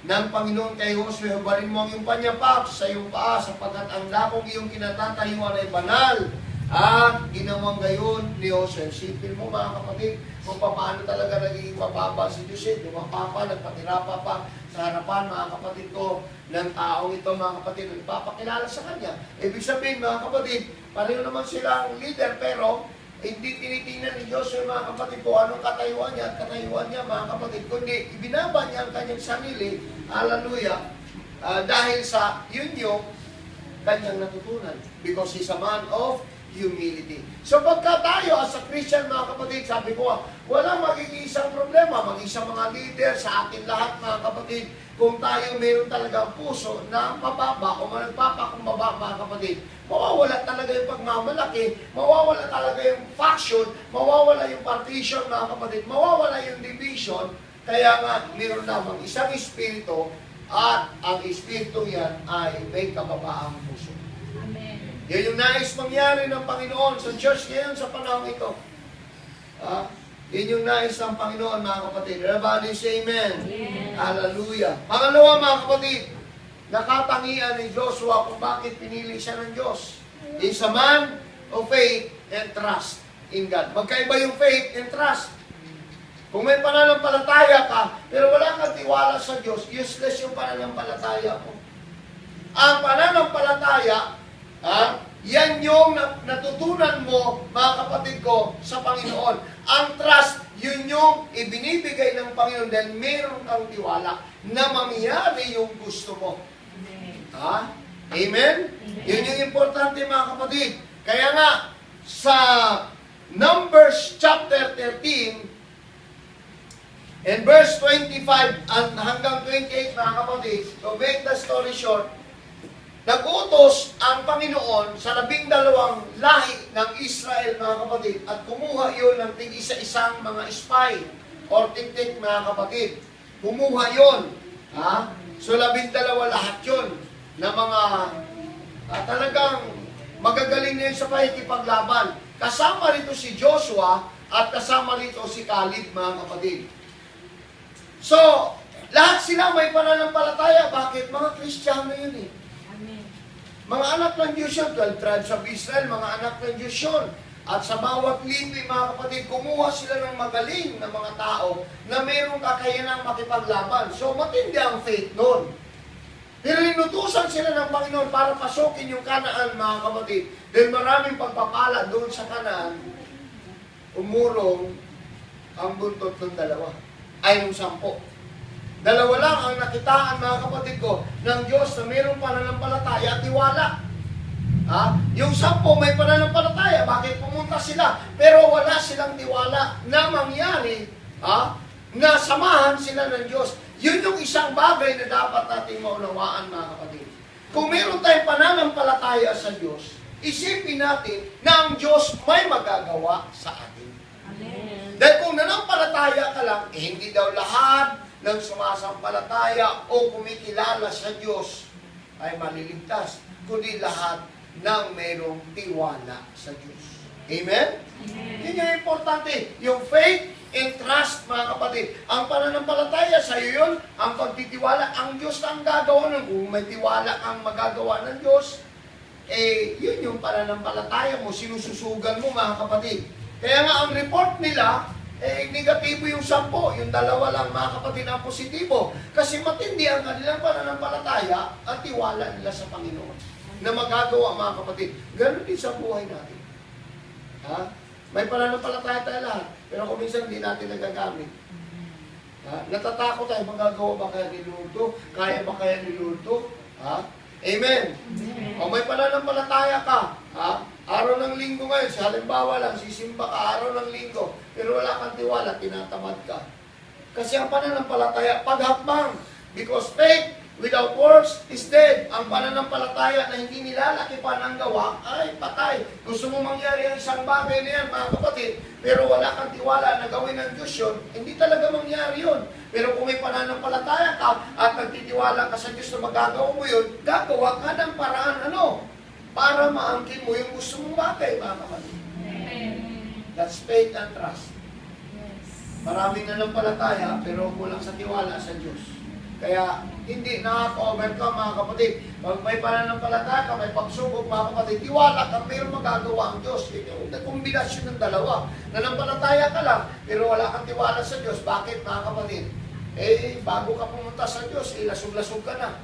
ng Panginoon kay Josue, hubarin mo ang iyong panyapak sa iyong paa, sapagkat ang lakong iyong kinatatayuan ay banal. At ginawang gayon ni Josue. Sipin mo mga kapatid, kung paano talaga naging mababa si Jose, lumapapa, nagpatirapa pa sa harapan mga kapatid ko ng taong ito mga kapatid, nagpapakilala sa kanya. Ibig sabihin mga kapatid, pareho naman silang leader, pero hindi tinitingnan ni Joshua mga kapatid ko anong katayuan niya at katayuan niya mga kapatid, kundi ibinaba niya ang kanyang sarili, hallelujah, dahil sa yun yung kanyang natutunan. Because he's a man of humility. So pagka tayo as a Christian mga kapatid, sabi ko, walang magiging isang problema, mag-isang mga leader sa atin lahat mga kapatid, kung tayo mayroon talaga puso na mababa o nagpapakumbaba mga kapatid, mawawala talaga yung pagmamalaki, mawawala talaga yung faction, mawawala yung partition mga kapatid, mawawala yung division. Kaya nga, mayroon lamang isang espiritu at ang espiritu yan ay may kababaang puso. Amen. Yan yung nais mangyari ng Panginoon sa church ngayon sa panahon ito. Yan yung nais ng Panginoon mga kapatid. Everybody say amen. Amen. Hallelujah. Pangalawa mga kapatid, nakatangian ni Joshua kung bakit pinili siya ng Diyos. He's a man of faith and trust in God. Magkaiba yung faith and trust. Kung may pananampalataya ka, pero wala kang tiwala sa Diyos, useless yung pananampalataya mo. Ang pananampalataya, yan yung natutunan mo, mga kapatid ko, sa Panginoon. Ang trust, yun yung ibinibigay ng Panginoon dahil meron kang tiwala na mangyari yung gusto mo. Amen. Amen? Yun yung importante mga kapatid. Kaya nga, sa Numbers chapter 13, and verse 25 hanggang 28 mga kapatid, to make the story short, nag-utos ang Panginoon sa 12 lahi ng Israel mga kapatid at kumuha yun ng tig-isa-isang mga spy or tik-tik mga kapatid. Kumuha yun. So 12 lahat yun na mga talagang magagaling na yun sa pakikipaglaban. Kasama rito si Joshua at kasama rito si Caleb mga kapatid. So, lahat sila may pananampalataya. Bakit? Mga Kristiyano yun eh. Amen. Mga anak ng Diyos yun, 12 tribes of Israel, mga anak ng Diyos yun. At sa bawat lipi, mga kapatid, kumuha sila ng magaling na mga tao na mayroong kakayanang makipaglaban. So, matindi ang faith nun. Pero inutusan sila ng Panginoon para pasukin yung Kanaan, mga kapatid. Dahil maraming pagpapala doon sa Kanaan, umurong ang buntot ng dalawa. Ay ng 10. 2 lang ang nakitaan mga kapatid ko ng Diyos na mayroong pananampalataya at tiwala. Yung 10 may pananampalataya, bakit pumunta sila? Pero wala silang tiwala na mangyari, na samahan sila ng Diyos. Yun yung isang bagay na dapat nating maunawaan mga kapatid. Kung mayroon tayong pananampalataya sa Diyos, isipin natin na ang Diyos may magagawa sa atin. Amen. Dahil kung nanampalataya ka lang, hindi daw lahat ng sumasampalataya o kumikilala sa Diyos ay maliligtas, kundi lahat ng mayroong tiwala sa Diyos. Amen? Amen. Yun yung importante. Yung faith and trust, mga kapatid. Ang pananampalataya sa iyo yun, ang pagtitiwala, ang Diyos na ang gagawa nun. Kung may tiwala kang magagawa ng Diyos, yun yung pananampalataya mo, sinususugan mo, mga kapatid. Kaya nga ang report nila, negatibo yung 10, yung 2 lang mga kapatid ang positibo. Kasi matindi ang kanilang pananampalataya at tiwala nila sa Panginoon na magagawa mga kapatid. Ganun din sa buhay natin. May pananampalataya tayo lahat, pero kung minsan hindi natin nagagamit. Natatakot tayo, magagawa ba kaya ni Lord? Kaya ba kaya ni Lord? Amen. Amen. O may pananampalataya ka, araw ng linggo ngayon, sa halimbawa lang, sisimba ka araw ng linggo, pero wala kang tiwala, tinatamad ka. Kasi ang pananampalataya, paghakbang. Because faith without works is dead. Ang pananampalataya na hindi nilalaki pa ng gawa ay patay. Gusto mo mangyari ang isang bagay na yan, mga kapatid, pero wala kang tiwala na gawin ng Diyos yun, hindi talaga mangyari yun. Pero kung may pananampalataya ka at nagtitiwala ka sa Diyos na magagawa mo yun, gagawa ka ng paraan para maangkin mo yung gusto mong bagay, mga kapatid. Amen. That's faith and trust. Yes. Maraming nanampalataya pero kulang sa tiwala sa Diyos. Kaya hindi nakaka-overcome mga kapatid. Pag may pananampalataya ka, may pagsubok mga kapatid, tiwala ka, mayroong magagawa ang Diyos. Yun yung kombinasyon ng dalawa. Nanampalataya ka lang, pero wala kang tiwala sa Diyos. Bakit mga kapatid? Eh, bago ka pumunta sa Diyos, lasog-lasog ka na.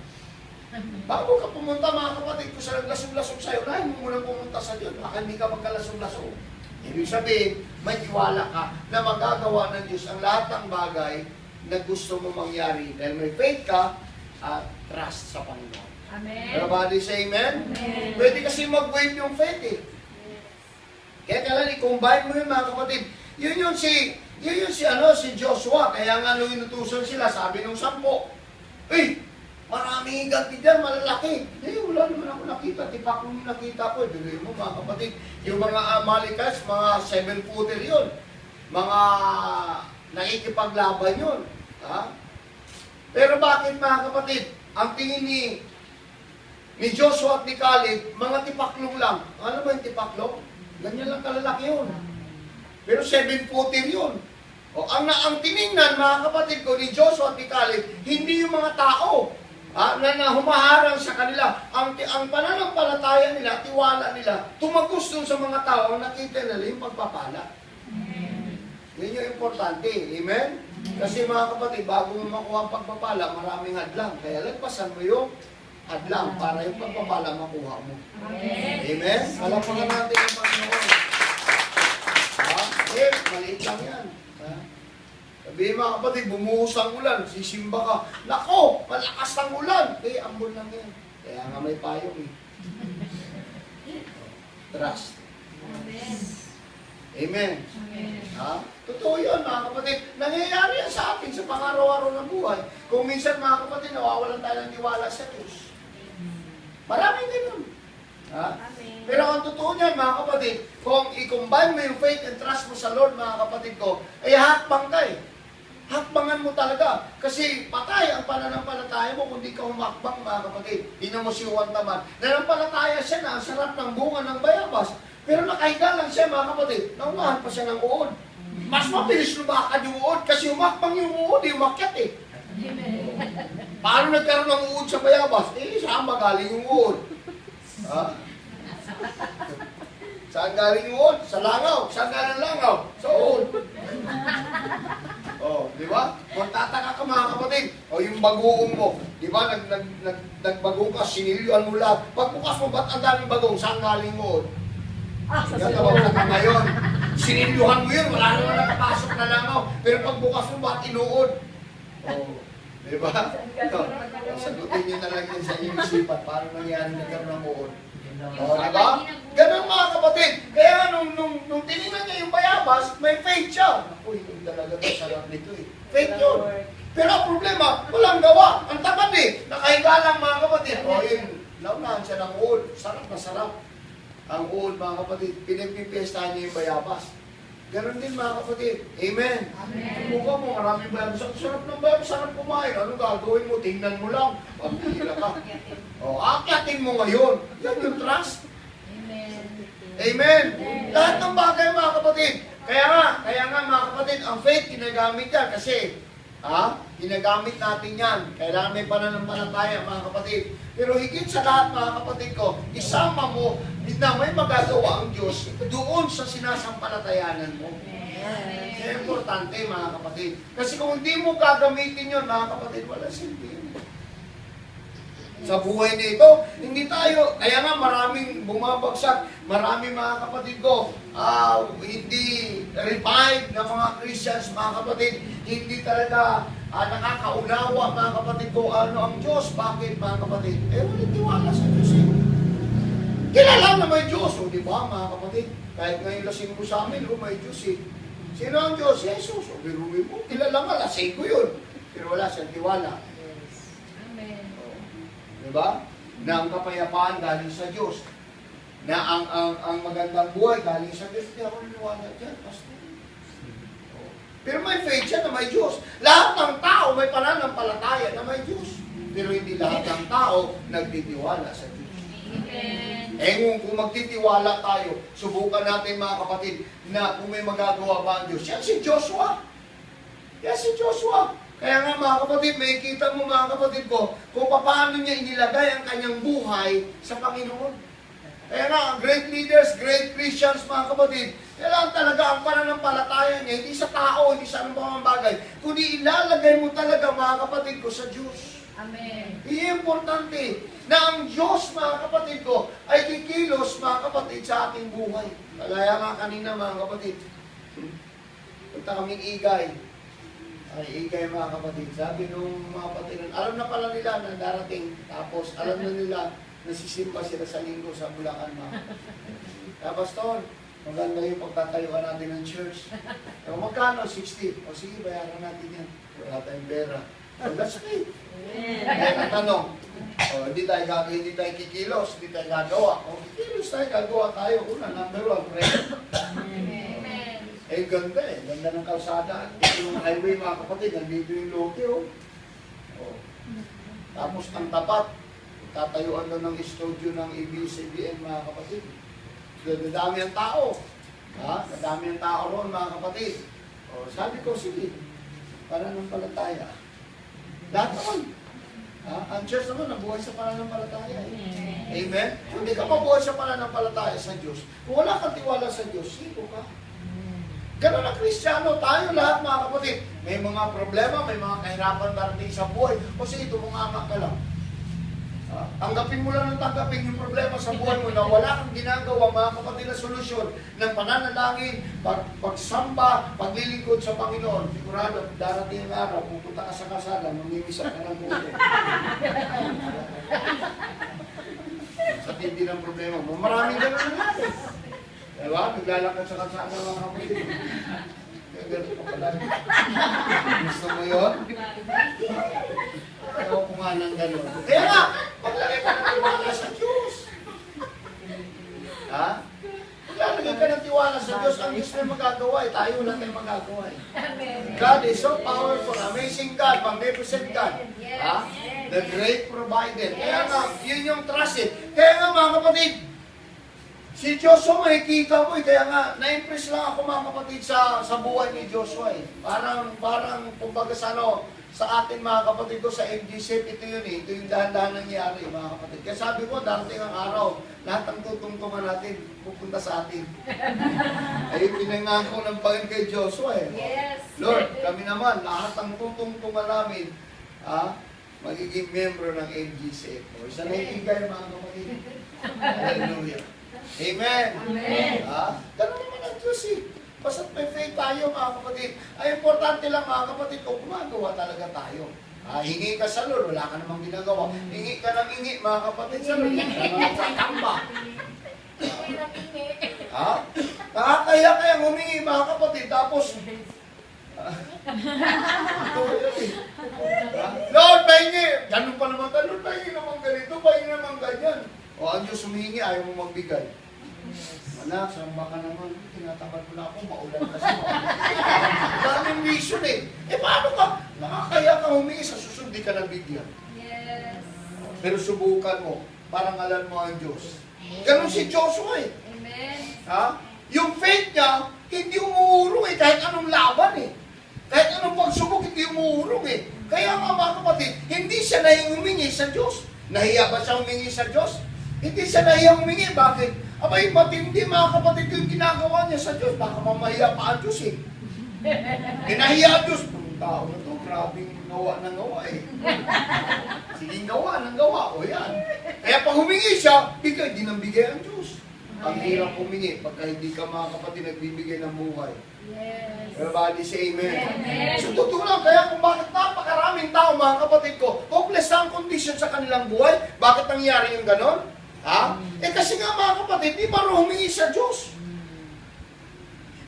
Bago ka pumunta mga kapatid, kung sa naglasog-lasog sa'yo, nahin mo munang pumunta sa Diyos. Baka hindi ka magkalasog-lasog. Ibig sabihin, may tiwala ka na magagawa ng Diyos ang lahat ng bagay na gusto mo mangyari. Dahil may faith ka at trust sa Panginoon. Amen. Everybody say amen? Amen. Pwede kasi mag-wave yung faith eh. Kaya kailan i-combine mo yun mga kapatid. Yun yung si Joshua. Kaya nga nung inutusan sila, sabi nung 10, maraming ganti dyan, malalaki. Wala naman ako nakita. Tipak nung nakita ko. Biluin mo mga kapatid. Yung mga Amalekites, mga 7-footer yun. Mga nakikipaglaban yun. Ha? Pero bakit mga kapatid? Ang tingin ni Joshua at ni Caleb, mga tipaklong lang. Ano ba yung tipaklong? Ganyan lang kalalaki yun. Pero 7-footer yun. O, ang tiningnan mga kapatid ko ni Joshua at ni Caleb, hindi yung mga tao na humaharang sa kanila. Ang pananampalataya nila, tiwala nila, tumagos dun sa mga tao, ang nakita nila yung pagpapala. Yun yung importante. Amen? Kasi mga kapatid, bago mo makuha ang pagpapala, maraming hadlang. Kaya lagpasan mo yung hadlang para yung pagpapala makuha mo. Amen? Palapakan natin yung Panginoon. Maliit lang yan. Sabihin mga kapatid, bumuhos ang ulan, sisimba ka. Nako, malakas ang ulan. Ambon lang yan. Kaya nga may payong eh. Trust. Amen. Totoo yun mga kapatid. Nangyayari yan sa atin sa pang-araw-araw ng buhay. Kung minsan mga kapatid, nawawalan tayo ng tiwala sa Diyos. Maraming ganun. Pero ang totoo niyan mga kapatid, kung i-combine mo yung faith and trust mo sa Lord mga kapatid ko, ay hakbang ka eh. Hakbangan mo talaga. Kasi patay ang pananampalataya mo kung di ka humakbang mga kapatid. Tingnan mo si Juan Taman. Nanampalataya siya na ang sarap ng bunga ng bayabas. Pero nakahiga lang siya mga kapatid. Naunahan pa siya ng uod. Mas mabilis lumakad yung uod kasi humakbang yung uod, umakyat eh. Paano nagkaroon ng uod sa bayabas? Saan magaling yung uod? Saan galing yung uod? Sa langaw. Saan galing langaw? Sa uod. Di ba? Magtataka ka mga kapatid. Yung bagoong mo. Di ba? Nagbagong ka, sinilyuan mo lahat. Pagbukas mo, ba't ang daming bagong? Saan galing yung uod? Yan tawag ka ngayon. Sinilyuhan mo yun. Wala naman nakapasok na langaw. Pero pagbukas mo, ba't inuod? Di ba? Sagutin nyo na lang yun sa inyong isipan. Paano nangyari na gano'n ang uod? Diba? Ganun mga kapatid. Kaya nung tinignan niya yung bayabas, may faith siya. Ako, hindi talaga masarap nito eh. Faith yun. Pero ang problema, walang gawa. Ang tamad eh. Nakahiga lang mga kapatid. Yun. Naunahan siya ng uod. Sarap na sarap. Ang uod mga kapatid. Pinagpipiestahan niya yung bayabas. Ganon din mga kapatid. Amen. Subukan mo, maraming bayabas. Ang sarap ng bayabas, sarap kumain. Anong gagawin mo? Tingnan mo lang. Pagpila ka. Akyatin mo ngayon. Yan yung trust. Amen. Lahat ng bagay mga kapatid. Kaya nga mga kapatid, ang faith ginagamit yan kasi ginagamit natin yan. Kailangan may pananampalataya mga kapatid. Pero higit sa lahat mga kapatid ko, isama mo na may magagawa ang Diyos doon sa sinasampalatayanan mo. Kaya importante mga kapatid. Kasi kung hindi mo gagamitin yun mga kapatid, wala silbi. Sa buhay nito, hindi tayo, kaya nga maraming bumabagsak, maraming mga kapatid ko, hindi revived na mga Christians, mga kapatid, hindi talaga nakakaunawa, mga kapatid ko, ano ang Diyos. Bakit, mga kapatid? Walang tiwala sa Diyos eh. Kilala na may Diyos, di ba, mga kapatid? Kahit ngayon lasing ko sa amin, may Diyos eh. Sino ang Diyos? Jesus. Biruin mo, kilala nga, lasing ko yun. Pero wala siyang tiwala. Diba? Na ang kapayapaan galing sa Diyos. Na ang magandang buhay galing sa Diyos. Hindi ako niniwala dyan, pastor. Pero may faith siya na may Diyos. Lahat ng tao may pananampalataya na may Diyos. Pero hindi lahat ng tao nagtitiwala sa Diyos. Kung magtitiwala tayo, subukan natin mga kapatid na kung may magagawa ba ang Diyos. Yan si Joshua. Yan si Joshua. Kaya nga mga kapatid, may kita mo mga kapatid ko, kung paano niya inilagay ang kanyang buhay sa Panginoon. Kaya nga, great leaders, great Christians mga kapatid, kailangan talaga ang pananampalataya niya, hindi sa tao, hindi sa anumang bagay, kundi ilalagay mo talaga mga kapatid ko sa Diyos. Amen. Importante na ang Diyos mga kapatid ko ay kikilos mga kapatid sa ating buhay. Kagaya nga kanina mga kapatid, punta kaming Igay. Ay, Igay mga kapatid. Sabi nung mga kapatid, alam na pala nila na darating. Tapos alam na nila nasisimba sila sa linggo sa Bulacan mga kapatid. Tapos Pastor, maganda yung pagtatayuan natin ng church. So, magkano? 60. O sige, bayaran natin yan. Wala tayong pera. So, that's right. Kaya ang tanong, hindi tayo kikilos, hindi tayo gagawa. O kikilos tayo, gagawa tayo. Una, number 1, pray. Amen. Eh, ganda eh. Ganda ng kalsada. Yung highway mga kapatid, nandito yung lote oh. Oh. Tapos ang tapat, tatayuan doon ng studio ng ABS-CBN mga kapatid. Nadami ang tao. Ha? Nadami ang tao roon mga kapatid. O, sabi ko, sige, para ng palataya. Lahat naman. Ha? Ang church naman, nabuhay sa pananampalataya. Amen? Kung hindi ka mabuhay sa pananampalataya sa Diyos, kung wala kang tiwala sa Diyos, sino ka? Ganun ang Kristiyano, tayo lahat mga kapatid. May mga problema, may mga kahirapan darating sa buhay. O sige, tumunganga ka lang. Tanggapin mo lang ng tanggapin yung problema sa buhay mo na wala kang ginagawa mga kapatid na solusyon ng pananalangin, pagsamba, paglilingkod sa Panginoon. Sigurado, darating ang araw, pupunta ka sa kasada, mamimisak ka ng buhay. Sa tindi ng problema mo, maraming ganun na natin. Diba? Naglalakad sa kalsada mga kapatid. Kaya gano'n pa pala. Gusto mo yun? Ayaw ko nga ng gano'n. Kaya nga, paglagay ka ng tiwala sa Diyos. Ha? Paglalagay ka ng tiwala sa Diyos, ang Diyos na magagawa eh. Tayo lang yung magagawa eh. God is so powerful, amazing God, magnificent God. Ha? The great provider. Kaya nga, yun yung trust eh. Kaya nga mga kapatid, si Joshua, makikita mo eh, kaya nga, na-impress lang ako mga kapatid sa buhay ni Joshua eh. Parang, kumbaga sa atin mga kapatid ko, sa MGCF, ito yun eh, ito yung dahan-dahan nangyari mga kapatid. Kaya sabi ko, darating ang araw, lahat ng tutungtungan natin, pupunta sa atin. Ay, pinangako ng Panginoon kay Joshua eh. Yes. Lord, kami naman, lahat ng tutungtungan namin, magiging membro ng MGCF. O, isa na yung igay mga kapatid. Hallelujah. Amen. Amen. Ganun naman ang Diyos eh. Basta't may faith tayo mga kapatid. Ay importante lang mga kapatid ko, gumagawa talaga tayo. Hingi ka sa Lord, wala ka namang ginagawa. Hingi ka ng hingi mga kapatid sa Lord. Nakakamba. Nakakaya kaya humingi mga kapatid. Tapos, Lord, pahingi. Ganun pa naman ka, Lord, pahingi naman ganito, pahingi naman ganyan. O ang Diyos humingi, ayaw mo magbigay. Anak, samba ka naman. Tinatamad mo na ako, maulan kasi. Daming vision eh. Paano ka? Nakakaya ka humingi sa susunod, di ka nabigyan. Yes. Pero subukan mo, parang alam mo ang Diyos. Ganun si Joshua eh. Amen. Yung faith niya, hindi umuurong eh, kahit anong laban eh. Kahit anong pagsubok, hindi umuurong eh. Kaya nga mga kapatid, hindi siya nahiyang humingi sa Diyos. Nahiya ba siya humingi sa Diyos? Hindi siya nahiyang humingi. Bakit? Abay, matindi mga kapatid ko yung ginagawa niya sa Diyos. Baka mamahiya pa ang Diyos eh. Nahiya ang Diyos. Ang tao na to, grabing gawa ng gawa eh. Sige gawa ng gawa. O yan. Kaya pag humingi siya, bigay, di nang bigay ang Diyos. Ang hirap humingi pagka hindi ka mga kapatid nagbibigay ng buhay. Yes. Everybody say amen. Amen. So totoo lang, kaya kung bakit napakaraming tao mga kapatid ko, hopeless ang condition sa kanilang buhay, bakit nangyari yung ganon? Kasi nga mga kapatid, di marunong humingi sa Diyos.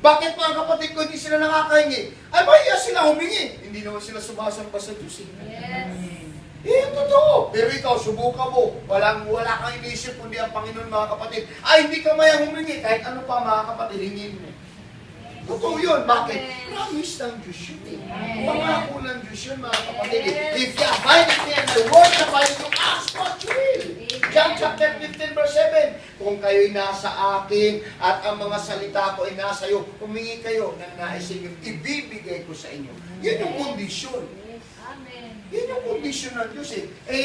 Bakit mga kapatid ko hindi sila nakakahingi? Ay mahiya sila humingi. Hindi naman sila sumasamba sa Diyos. Yes. Totoo. Pero ikaw, subukan mo. Wala kang inisip kundi ang Panginoon mga kapatid. Ay, hindi ka mayang humingi. Kahit ano pa mga kapatid, hingin mo. Totoo yun. Bakit? Promise ng Diyos yun eh. Pangako ng Diyos yun mga kapatid. If you abide in me and my word abide in you, ask what you will. John chapter 15 verse 7. Kung kayo'y nasa akin at ang mga salita ko ay nasa iyo, humingi kayo ng nais inyo, ibibigay ko sa inyo. Yan yung kondisyon. Yun yung kondisyon ng Diyos eh. Eh,